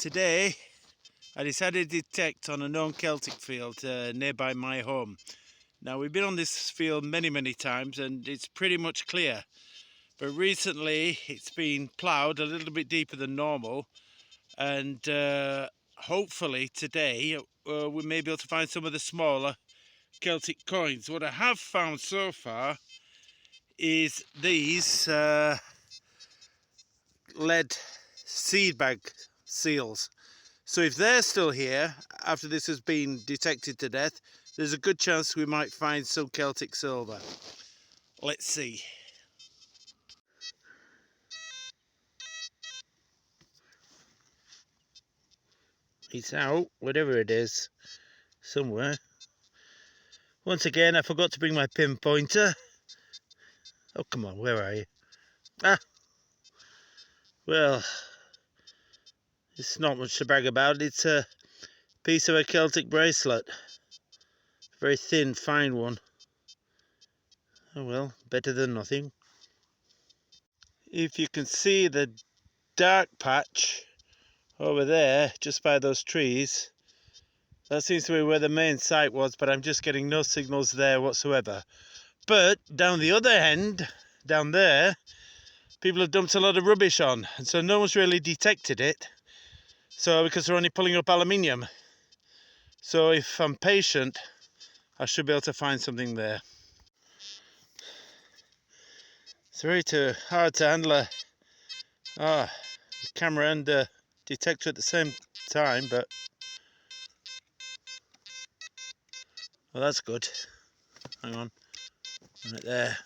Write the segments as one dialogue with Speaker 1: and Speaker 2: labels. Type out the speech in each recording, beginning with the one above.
Speaker 1: Today I decided to detect on a known Celtic field nearby my home. Now, we've been on this field many times and it's pretty much clear, but recently it's been ploughed a little bit deeper than normal, and hopefully today we may be able to find some of the smaller Celtic coins. What I have found so far is these lead seed bag seals. So if they're still here after this has been detected to death, there's a good chance we might find some Celtic silver. Let's see. It's out, whatever it is, somewhere. Once again, I forgot to bring my pinpointer. Oh, come on, where are you? Ah! Well, it's not much to brag about. It's a piece of a Celtic bracelet. Very thin, fine one. Oh well, better than nothing. If you can see the dark patch over there, just by those trees, that seems to be where the main site was, but I'm just getting no signals there whatsoever. But down the other end, down there, people have dumped a lot of rubbish on, and so no one's really detected it. So, because they're only pulling up aluminium. So if I'm patient, I should be able to find something there. It's very hard to handle the camera and the detector at the same time, but well, that's good. Hang on, right there.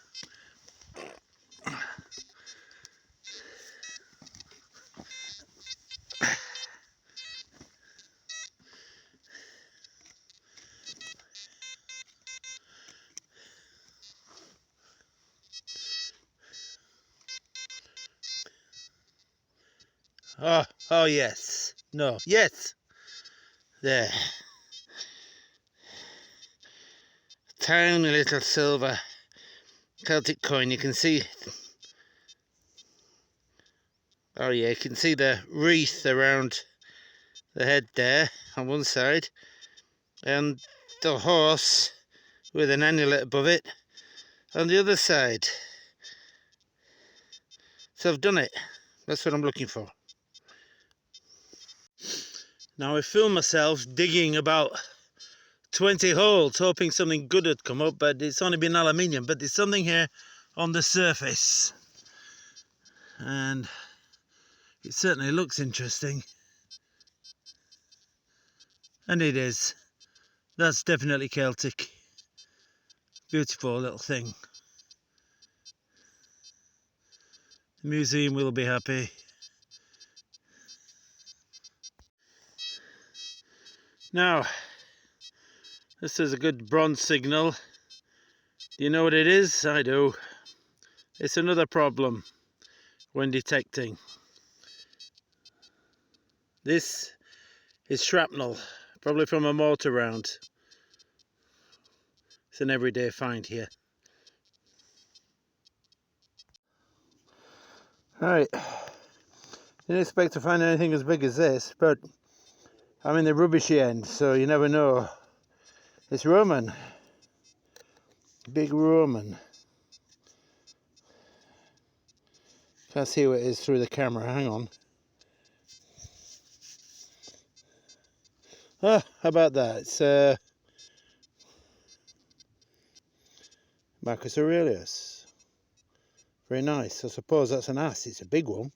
Speaker 1: Oh yes, no, yes, there. Tiny little silver Celtic coin, you can see. Oh yeah, you can see the wreath around the head there on one side, and the horse with an amulet above it on the other side. So I've done it. That's what I'm looking for. Now I filmed myself digging about 20 holes, hoping something good had come up, but it's only been aluminium. But there's something here on the surface, and it certainly looks interesting. And it is. That's definitely Celtic. Beautiful little thing. The museum will be happy. Now, this is a good bronze signal. Do you know what it is? I do. It's another problem when detecting. This is shrapnel, probably from a mortar round. It's an everyday find here. Right, didn't expect to find anything as big as this, but I'm in the rubbishy end, so you never know. It's Roman. Big Roman. Can't see what it is through the camera, hang on. Ah, how about that? It's Marcus Aurelius. Very nice. I suppose that's an ass. It's a big one.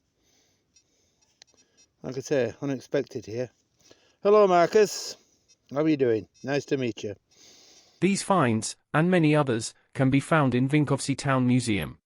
Speaker 1: Like I say, unexpected here. Hello, Marcus. How are you doing? Nice to meet you.
Speaker 2: These finds, and many others, can be found in Vinkovci Town Museum.